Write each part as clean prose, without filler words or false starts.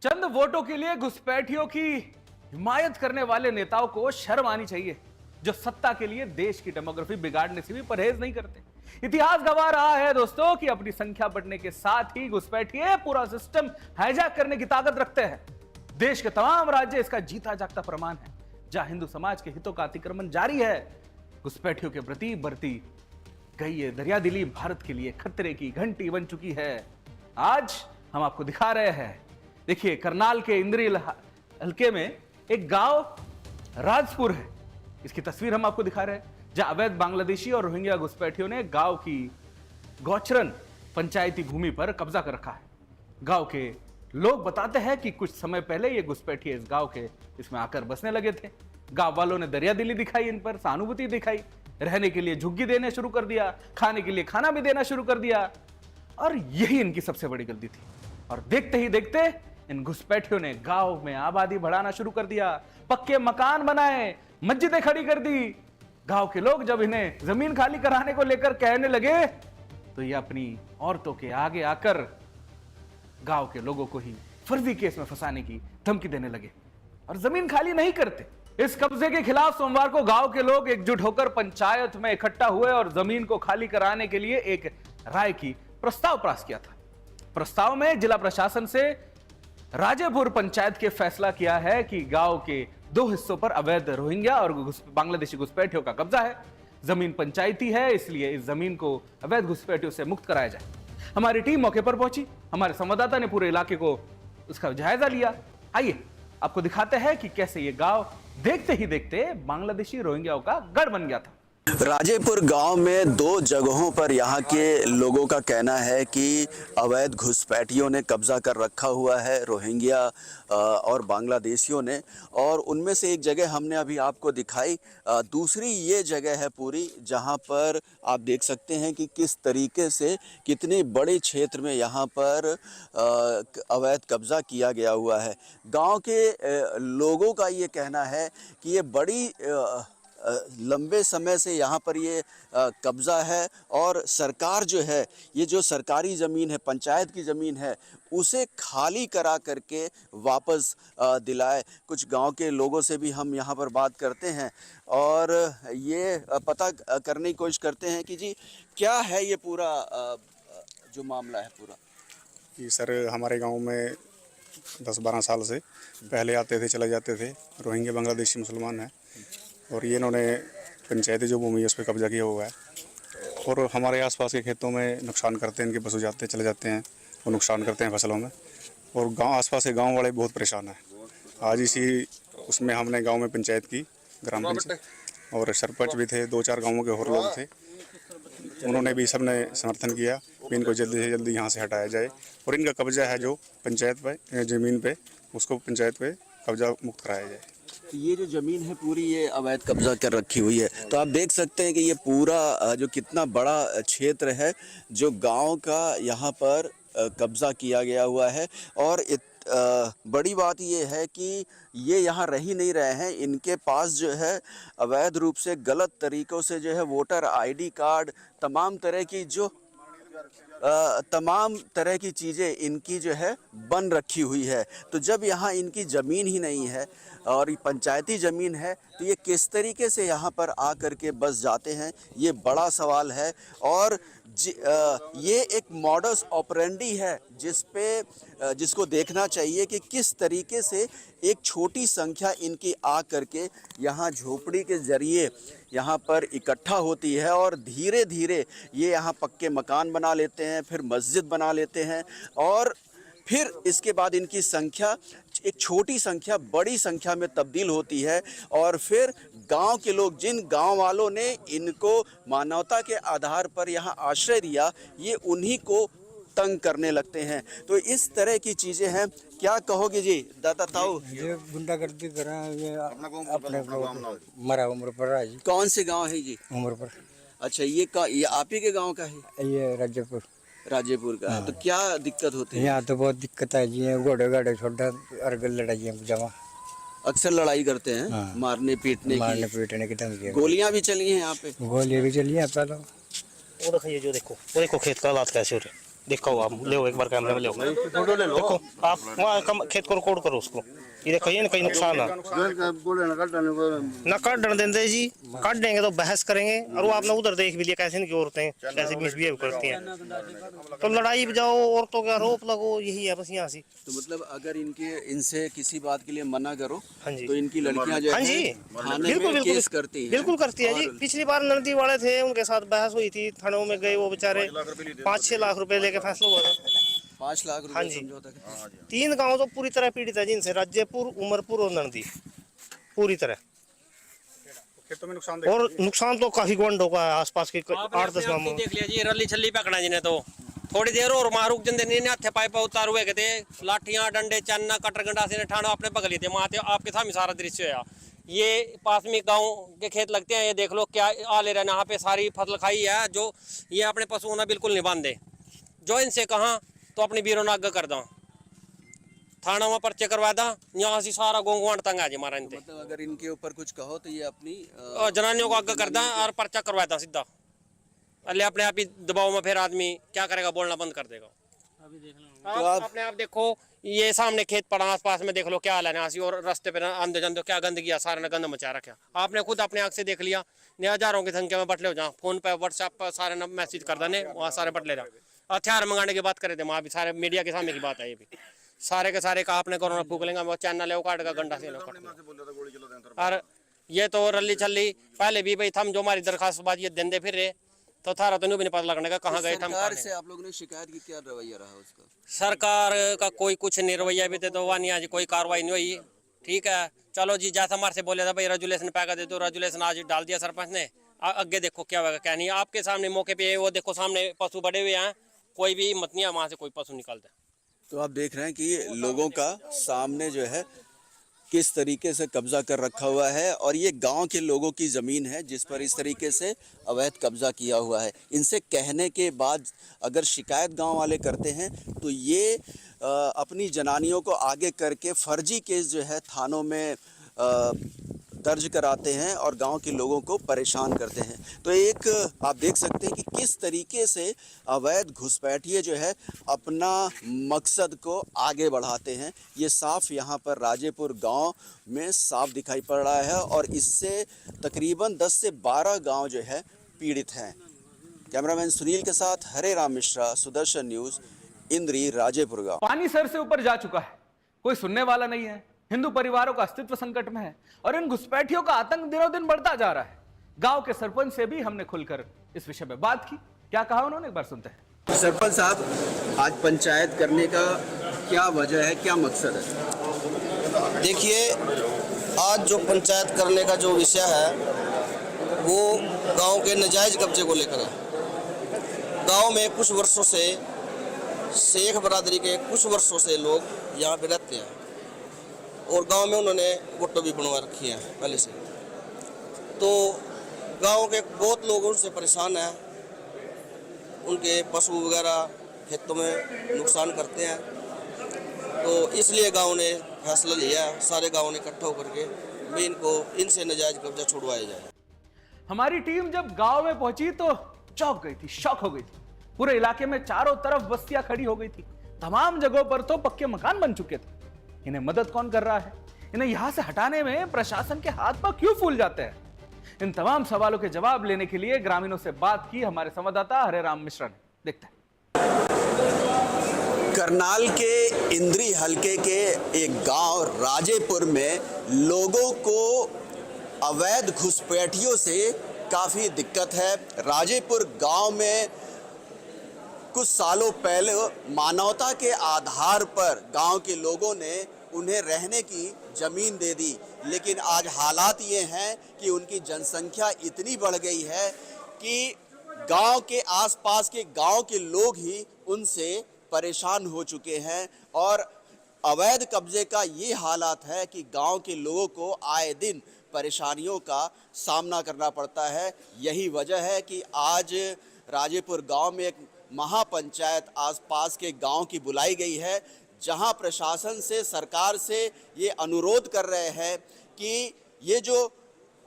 चंद वोटों के लिए घुसपैठियों की हिमायत करने वाले नेताओं को शर्म आनी चाहिए, जो सत्ता के लिए देश की डेमोग्राफी बिगाड़ने से भी परहेज नहीं करते। इतिहास गवाह रहा है दोस्तों कि अपनी संख्या बढ़ने के साथ ही घुसपैठिए पूरा सिस्टम हाईजैक करने की ताकत रखते हैं। देश के तमाम राज्य इसका जीता जागता प्रमाण है। जहां हिंदू समाज के हितों का अतिक्रमण जारी है, घुसपैठियों के प्रति बढ़ती गई ये दरियादिली भारत के लिए खतरे की घंटी बन चुकी है। आज हम आपको दिखा रहे हैं, देखिए करनाल के इंद्री हल्के में एक गांव राजपुर है। इसकी तस्वीर हम आपको दिखा रहे हैं, जहां अवैध बांग्लादेशी और रोहिंग्या घुसपैठियों ने गांव की गौचरन पंचायती भूमि पर कब्जा कर रखा है। गांव के लोग बताते हैं कि कुछ समय पहले ये घुसपैठी इस गांव के इसमें आकर बसने लगे थे। गांव वालों ने दरियादिली दिखाई, इन पर सहानुभूति दिखाई, रहने के लिए झुग्गी देने शुरू कर दिया, खाने के लिए खाना भी देना शुरू कर दिया। और यही इनकी सबसे बड़ी गलती थी। और देखते ही देखते इन घुसपैठियों ने गांव में आबादी बढ़ाना शुरू कर दिया, पक्के मकान बनाए, मस्जिदें खड़ी कर दी। गांव के लोग जब इन्हें जमीन खाली कराने को लेकर कहने लगे, तो ये अपनी औरतों के आगे आकर गांव के लोगों को ही फर्जी केस में फंसाने की धमकी देने लगे और जमीन खाली नहीं करते। इस कब्जे के खिलाफ सोमवार को गांव के लोग एकजुट होकर पंचायत में इकट्ठा हुए और जमीन को खाली कराने के लिए एक राय की प्रस्ताव पास किया था। प्रस्ताव में जिला प्रशासन से राजेपुर पंचायत के फैसला किया है कि गांव के 2 हिस्सों पर अवैध रोहिंग्या और बांग्लादेशी घुसपैठियों का कब्जा है। जमीन पंचायती है, इसलिए इस जमीन को अवैध घुसपैठियों से मुक्त कराया जाए। हमारी टीम मौके पर पहुंची, हमारे संवाददाता ने पूरे इलाके को उसका जायजा लिया। आइए आपको दिखाते हैं कि कैसे ये गांव देखते ही देखते बांग्लादेशी रोहिंग्याओं का गढ़ बन गया था। राजेपुर गांव में 2 जगहों पर यहाँ के लोगों का कहना है कि अवैध घुसपैठियों ने कब्जा कर रखा हुआ है, रोहिंग्या और बांग्लादेशियों ने। और उनमें से एक जगह हमने अभी आपको दिखाई, दूसरी ये जगह है पूरी, जहाँ पर आप देख सकते हैं कि किस तरीके से कितने बड़े क्षेत्र में यहाँ पर अवैध कब्जा किया गया हुआ है। गांव के लोगों का ये कहना है कि ये बड़ी लंबे समय से यहाँ पर ये कब्ज़ा है और सरकार जो है, ये जो सरकारी ज़मीन है, पंचायत की ज़मीन है, उसे खाली करा करके वापस दिलाए। कुछ गांव के लोगों से भी हम यहाँ पर बात करते हैं और ये पता करने की कोशिश करते हैं कि जी क्या है ये पूरा जो मामला है पूरा। जी सर, हमारे गांव में 10-12 साल से पहले आते थे, चले जाते थे। रोहिंग्या बांग्लादेशी मुसलमान हैं और ये इन्होंने पंचायती जो भूमि है उस पर कब्जा किया हुआ है और हमारे आसपास के खेतों में नुकसान करते हैं। इनके पशु जाते चले जाते हैं और नुकसान करते हैं फसलों में, और गांव आसपास के गांव वाले बहुत परेशान हैं। आज इसी उसमें हमने गांव में पंचायत की, ग्राम पंचायत, और सरपंच भी थे, 2-4 गाँवों के और लोग थे। उन्होंने भी सबने समर्थन किया कि इनको जल्दी से जल्दी यहाँ से हटाया जाए और इनका कब्जा है जो पंचायत पे ज़मीन पे, उसको पंचायत पे कब्जा मुक्त कराया जाए। ये जो ज़मीन है पूरी, ये अवैध कब्जा कर रखी हुई है। तो आप देख सकते हैं कि ये पूरा जो कितना बड़ा क्षेत्र है जो गांव का यहाँ पर कब्जा किया गया हुआ है। और बड़ी बात ये है कि ये यहाँ रह ही नहीं रहे हैं, इनके पास जो है अवैध रूप से गलत तरीक़ों से जो है वोटर आईडी कार्ड, तमाम तरह की चीज़ें इनकी जो है बन रखी हुई है। तो जब यहाँ इनकी ज़मीन ही नहीं है और पंचायती ज़मीन है, तो ये किस तरीके से यहाँ पर आ कर के बस जाते हैं, ये बड़ा सवाल है। और ये एक मॉडस ऑपरेंडी है जिसको देखना चाहिए कि किस तरीके से एक छोटी संख्या इनकी आ करके यहाँ झोपड़ी के ज़रिए यहाँ पर इकट्ठा होती है और धीरे धीरे ये यहाँ पक्के मकान बना लेते हैं, फिर मस्जिद बना लेते हैं और फिर इसके बाद इनकी संख्या एक छोटी संख्या बड़ी संख्या में तब्दील होती है। और फिर गांव के लोग, जिन गांव वालों ने इनको मानवता के आधार पर यहाँ आश्रय दिया, ये उन्हीं को तंग करने लगते हैं। तो इस तरह की चीज़ें हैं। क्या कहोगे जी दादा ताऊ? ये गुंडागर्दी कर रहे हैं, ये अपने मरा उम्र पर है जी। कौन से गांव है जी? उम्र पर। अच्छा, ये आप ही के गांव का है? ये राजेपुर का है। तो क्या दिक्कत होती है यहाँ? तो बहुत दिक्कत है जी, घोड़े छोटा अर्गल लड़ाई जमा अक्सर लड़ाई करते हैं। हाँ। मारने पीटने की धमकी, गोलियां भी चली हैं यहाँ पे? गोलियां भी चली हैं पहले। वो देखो, ये जो देखो, वो देखो खेत का हालात कैसे हो रहे। देखो आप ले एक बार कैमरे में ले फोटो ले लो। देखो आप वहाँ खेत को रिकॉर्ड करो उसको। ये देखो ये कहीं नुकसान है ना काट डर देंगे जी, काट देंगे तो बहस करेंगे। और वो आपने उधर देख भी लिया कैसे इनकी औरतें कैसे मिसबिहेव करती हैं। तो लड़ाई बजाओ औरतों का आरोप लगो, यही है बस यहाँ से। तो मतलब अगर इनसे किसी बात के लिए मना करो हाँ जी, तो इनकी लड़कियां जो हाँ है जी थाने बिल्कुल में बिल्कुल केस करती हैं। बिल्कुल करती है जी। पिछली बार नंदी वाले थे उनके साथ बहस हुई थी, थानों में गए वो बेचारे 5-6 लाख रुपए लेके फैसला हुआ था। 5 लाख हाँ रुपए जी। समझौता का। 3 गांव तो पूरी तरह पीड़ित है जिनसे राज्यपुर, उमरपुर और नंदी पूरी तरह। खेतों में नुकसान और नुकसान तो काफी गुंड होगा आसपास के 8-10 गांव में। देख लिया जी रली छली पकड़ा जी ने तो थोड़ी देर और मारूक जंदे ने हाथे पाइप उतार हुए थे लाठियां डंडे चन्ना कटर गंडा से ठाणा अपने पकड़ लिए थे वहां आपके सामने सारा दृश्य है। ये पास में गांव के खेत लगते हैं, ये देख लो क्या आ ले रहे हैं। यहाँ पे सारी फसल खाई है जो ये अपने पशुओं ने बिल्कुल नहीं बांधे। जो इनसे कहा तो अपनी बीरों ने आगे कर दो, थाना में पर्चे करवा दा, यहाँ से सारा गोंगवान तंग है जी हमारा इनते। मतलब अगर इनके ऊपर कुछ कहो तो ये अपनी जनानियों को आगे कर दा और पर्चा करवा दा सीधा। अल्ले अपने आप ही दबाव में फिर आदमी क्या करेगा, बोलना बंद कर देगा। आप अपने आप देखो ये सामने खेत पड़ा आसपास में देख लो क्या हाल है यहाँ से। और रास्ते पे आंधे जंदे क्या गंदगी है, सारे ने गंद मचा रखा। आपने खुद अपने आंख से देख लिया। हजारों की संख्या में बटले हो जाओ, फोन पे व्हाट्सएप पर सारे ने मैसेज कर देने, वहाँ सारे बटले जा। हथियार मंगाने की बात करे थे वहाँ भी, सारे मीडिया के सामने की बात है ये भी। सारे के सारे कहा आपने कोरोना फूक लेंगे, वो चैनल है वो काट का गंडा से। और ये तो रली छली पहले भी भाई थम जो हमारी दरखास्तबाजी देंदे फिर रहे तो थारा तो नहीं भी नहीं पता लगने का कहाँ गए। सरकार से आप लोगों ने शिकायत की, क्या रवैया रहा उसका? सरकार का कोई कुछ नहीं रवैया भी थे तो वहाँ नहीं आज कोई कार्रवाई नहीं हुई। ठीक है चलो जी, जैसा हमारे से बोले था भाई रेजुलेशन पैका दे दो, रेजुलेशन आज डाल दिया सरपंच ने। आगे देखो क्या होगा क्या नहीं। आपके सामने मौके पे वो देखो सामने पशु बड़े हुए हैं, कोई भी हिम्मत नहीं है वहाँ से कोई पशु निकालता है। तो आप देख रहे हैं कि लोगों का सामने जो है किस तरीके से कब्जा कर रखा हुआ है। और ये गांव के लोगों की ज़मीन है जिस पर इस तरीके से अवैध कब्जा किया हुआ है। इनसे कहने के बाद अगर शिकायत गांव वाले करते हैं तो ये अपनी जनानियों को आगे करके फर्जी केस जो है थानों में दर्ज कराते हैं और गांव के लोगों को परेशान करते हैं। तो एक आप देख सकते हैं कि किस तरीके से अवैध घुसपैठिए जो है अपना मकसद को आगे बढ़ाते हैं। ये साफ यहाँ पर राजेपुर गांव में साफ दिखाई पड़ रहा है और इससे तकरीबन 10 से 12 गांव जो है पीड़ित हैं। कैमरामैन सुनील के साथ हरे राम मिश्रा, सुदर्शन न्यूज़, इंद्री, राजेपुर गाँव। पानी सर से ऊपर जा चुका है, कोई सुनने वाला नहीं है। हिंदू परिवारों का अस्तित्व संकट में है और इन घुसपैठियों का आतंक दिनों दिन बढ़ता जा रहा है। गांव के सरपंच से भी हमने खुलकर इस विषय में बात की, क्या कहा उन्होंने एक बार सुनते हैं। सरपंच साहब, आज पंचायत करने का क्या वजह है, क्या मकसद है? देखिए आज जो पंचायत करने का जो विषय है वो गांव के नाजायज कब्जे को लेकर है। गांव में कुछ वर्षों से शेख बरादरी के कुछ वर्षों से लोग यहाँ पे रहते हैं और गांव में उन्होंने गुट्टो भी बनवा रखी है पहले से। तो गांव के बहुत लोग उनसे परेशान हैं, उनके पशु वगैरह खेतों में नुकसान करते हैं। तो इसलिए गांव ने फैसला लिया, सारे गांव ने इकट्ठा होकर के भी इनको इनसे नाजायज कब्जा छुड़वाया जाए। हमारी टीम जब गांव में पहुंची तो चौंक गई थी, शॉक हो गई थी। पूरे इलाके में चारों तरफ बस्तियां खड़ी हो गई थी, तमाम जगहों पर तो पक्के मकान बन चुके थे। इन्हें मदद कौन कर रहा है? इन्हें यहां से हटाने में प्रशासन के हाथ पर क्यों फूल जाते हैं? इन तमाम सवालों के जवाब लेने के लिए ग्रामीणों से बात की हमारे संवाददाता हरे राम मिश्रा ने। देखते हैं। करनाल के इंद्री हलके के एक गांव राजेपुर में लोगों को अवैध घुसपैठियों से काफ़ी दिक्कत है। राजेपुर गांव में कुछ सालों पहले मानवता के आधार पर गांव के लोगों ने उन्हें रहने की ज़मीन दे दी, लेकिन आज हालात ये हैं कि उनकी जनसंख्या इतनी बढ़ गई है कि गांव के आसपास के गांव के लोग ही उनसे परेशान हो चुके हैं। और अवैध कब्जे का ये हालात है कि गांव के लोगों को आए दिन परेशानियों का सामना करना पड़ता है। यही वजह है कि आज राजेपुर गांव में एक महापंचायत आसपास के गांव की बुलाई गई है, जहां प्रशासन से, सरकार से ये अनुरोध कर रहे हैं कि ये जो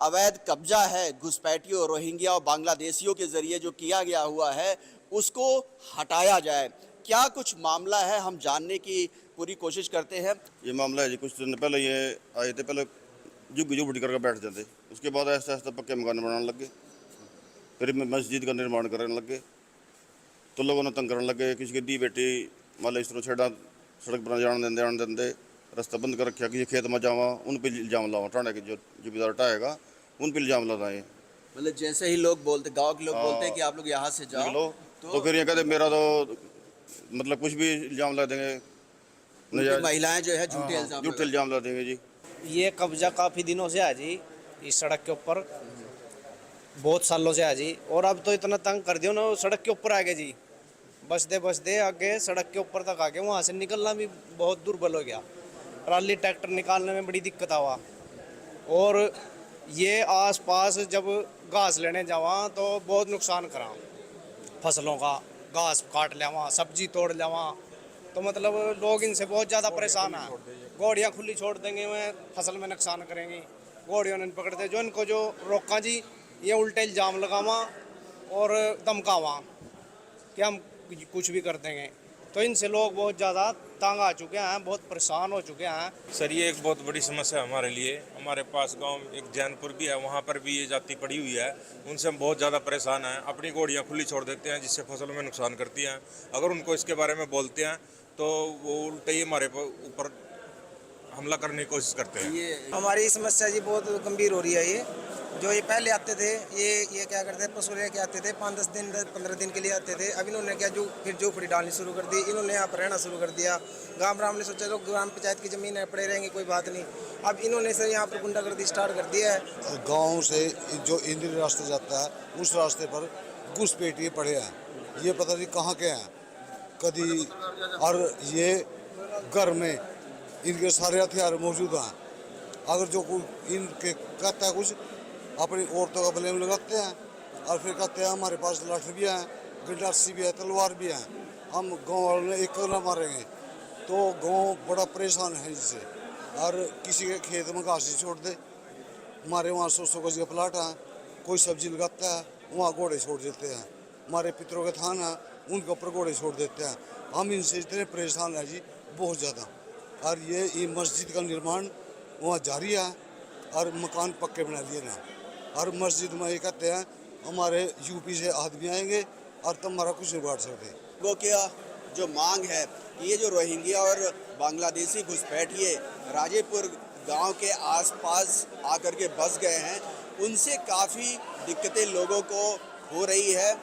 अवैध कब्जा है घुसपैठियों, रोहिंग्या और बांग्लादेशियों के ज़रिए जो किया गया हुआ है उसको हटाया जाए। क्या कुछ मामला है, हम जानने की पूरी कोशिश करते हैं। ये मामला है जी, कुछ दिन पहले ये आए थे, पहले झुग्गी झुपड़ी करके बैठ जाते, उसके बाद ऐसा ऐसा पक्के मकान बनाने लग गए, फिर मस्जिद का निर्माण करने लग गए, तो लोगों ने तंग करने लगे। किसी की दी बेटी मान लो इस तरह छेड़ा सड़क पर जाने देंदे, रास्ता बंद कर रखा कि ये खेत में जावा, उन पर इल्जाम लावा, टाणे के जो जिम्मेदार टाएगा उन पर इल्जाम लगाए। मतलब जैसे ही लोग बोलते, गांव के लोग बोलते हैं कि आप लोग यहाँ से जाओ, निकलो, तो फिर ये कहते मेरा तो मतलब कुछ भी इल्जाम लगा देंगे, उनकी महिलाएं जो है झूठे इल्जाम लगा देंगे जी। ये कब्जा काफ़ी दिनों से है जी इस सड़क के ऊपर, बहुत सालों से है जी। और अब तो इतना तंग कर दिया ना, वो सड़क के ऊपर आ गए जी, बसते आगे सड़क के ऊपर तक आ गए, वहाँ से निकलना भी बहुत दुर्बल हो गया, ट्राली ट्रैक्टर निकालने में बड़ी दिक्कत आवा। और ये आसपास जब घास लेने जावा तो बहुत नुकसान करा, फसलों का घास काट लेवा, सब्जी तोड़ लेवा, तो मतलब लोग इनसे बहुत ज़्यादा परेशान हैं। घोड़ियाँ खुली छोड़ देंगे, वह फसल में नुकसान करेंगी, घोड़ियों ने पकड़ते, जो इनको जो रोका जी ये उल्टे इल्ज़ाम लगावा और धमकावा कि हम कुछ भी कर देंगे, तो इनसे लोग बहुत ज़्यादा तंग आ चुके हैं, बहुत परेशान हो चुके हैं। सर ये एक बहुत बड़ी समस्या है हमारे लिए। हमारे पास गांव एक जैनपुर भी है, वहाँ पर भी ये जाति पड़ी हुई है, उनसे हम बहुत ज़्यादा परेशान हैं। अपनी घोड़ियाँ खुली छोड़ देते हैं जिससे फसलों में नुकसान करती हैं। अगर उनको इसके बारे में बोलते हैं तो वो उल्टे ही हमारे ऊपर हमला करने की कोशिश करते हैं। हमारी समस्या जी बहुत गंभीर हो रही है। ये जो ये पहले आते थे, ये क्या करते थे, पशु लेके आते थे, 5-10 दिन 15 दिन के लिए आते थे। अब इन्होंने क्या फिर झोपड़ी डालनी शुरू कर दी, इन्होंने यहाँ पर रहना शुरू कर दिया। गाँव ने सोचा लोग ग्राम पंचायत की ज़मीन है, पड़े रहेंगे, कोई बात नहीं। अब इन्होंने सर यहाँ पर गुंडागर्दी स्टार्ट कर दिया है। गाँव से जो इंद्री रास्ता जाता है, उस रास्ते पर घुसपैठिए पड़े हैं, ये पता नहीं कहाँ के हैं कभी। और ये घर में इनके सारे हथियार मौजूद हैं। अगर जो कोई इनके कहता है कुछ, अपनी औरतों का ब्लेम लगाते हैं और फिर कहते हैं हमारे पास लाठी भी है, गंडासी भी है, तलवार भी है, हम गांव वालों ने एक ना मारेंगे। तो गांव बड़ा परेशान है इससे। और किसी के खेत में घास छोड़ दे, हमारे वहाँ 100 गज का प्लाट है, कोई सब्जी लगाता है वहाँ घोड़े छोड़ देते हैं। हमारे पितरों के थान है, उनके ऊपर घोड़े छोड़ देते हैं। हम इनसे इतने परेशान हैं जी, बहुत ज़्यादा। और ये मस्जिद का निर्माण वहाँ जारी है और मकान पक्के बना लिए ना। और मस्जिद में ये कहते हैं हमारे यूपी से आदमी आएंगे और तुम्हारा कुछ नहीं बांट सकते। वो क्या जो मांग है, ये जो रोहिंग्या और बांग्लादेशी घुसपैठिए राजेपुर गांव के आसपास आकर के बस गए हैं, उनसे काफ़ी दिक्कतें लोगों को हो रही है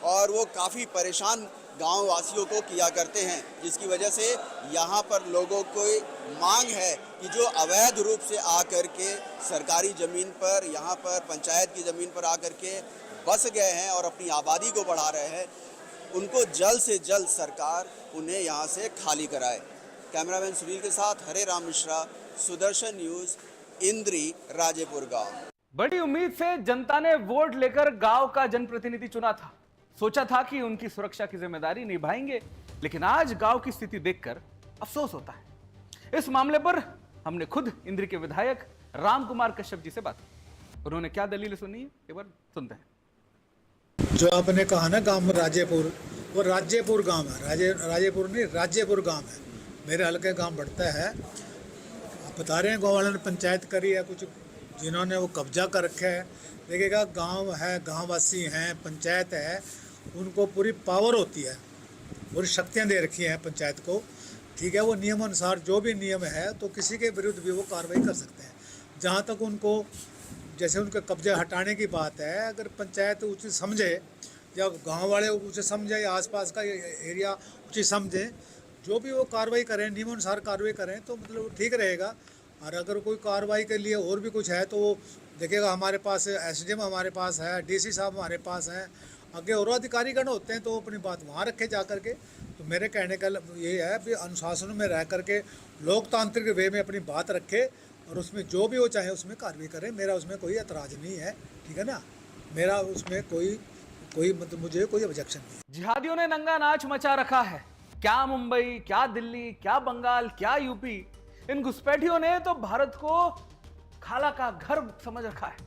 और वो काफ़ी परेशान गांव वासियों को किया करते हैं, जिसकी वजह से यहाँ पर लोगों को मांग है कि जो अवैध रूप से आकर के सरकारी ज़मीन पर, यहाँ पर पंचायत की ज़मीन पर आकर के बस गए हैं और अपनी आबादी को बढ़ा रहे हैं, उनको जल्द से जल्द सरकार उन्हें यहाँ से खाली कराए। कैमरामैन सुनील के साथ हरे राम मिश्रा, सुदर्शन न्यूज़, इंद्री, राजेपुर गाँव। बड़ी उम्मीद से जनता ने वोट लेकर गांव का जनप्रतिनिधि चुना था, सोचा था कि उनकी सुरक्षा की जिम्मेदारी निभाएंगे, लेकिन आज गांव की स्थिति देखकर अफसोस होता है। इस मामले पर हमने खुद इंद्री के विधायक राम कुमार कश्यप जी से बात की। उन्होंने क्या दलील सुनी है, एक बार सुनते हैं। जो आपने कहा ना गांव में राजेपुर, वो राजेपुर गांव है, राजेपुर नहीं राज्यपुर गांव है। मेरे हल्के गांव बढ़ता है। आप बता रहे हैं गाँव वालों ने पंचायत करी है, कुछ जिन्होंने वो कब्जा कर रखा है। देखिएगा गांव है, गांववासी हैं, पंचायत है, उनको पूरी पावर होती है, पूरी शक्तियां दे रखी हैं पंचायत को। ठीक है, वो नियम अनुसार जो भी नियम है तो किसी के विरुद्ध भी वो कार्रवाई कर सकते हैं। जहाँ तक उनको जैसे उनके कब्जा हटाने की बात है, अगर पंचायत उचित समझे या गांव वाले उचित समझे या आसपास का एरिया उचित समझे, जो भी वो कार्रवाई करें, नियम अनुसार कार्रवाई करें तो मतलब ठीक रहेगा। और अगर कोई कार्रवाई के लिए और भी कुछ है तो वो देखिएगा, हमारे पास एसडीएम हमारे पास है, डीसी साहब हमारे पास हैं, आगे और अधिकारीगण होते हैं, तो अपनी बात वहाँ रखे जा कर के। तो मेरे कहने का ये है कि अनुशासन में रह कर के लोकतांत्रिक वे में अपनी बात रखे और उसमें जो भी वो चाहे उसमें कार्रवाई करें। मेरा उसमें कोई एतराज़ नहीं है, ठीक है ना, मेरा उसमें कोई मतलब मुझे कोई ऑब्जेक्शन नहीं। जिहादियों ने नंगा नाच मचा रखा है, क्या मुंबई, क्या दिल्ली, क्या बंगाल, क्या यूपी। इन घुसपैठियों ने तो भारत को खाला का घर समझ रखा है।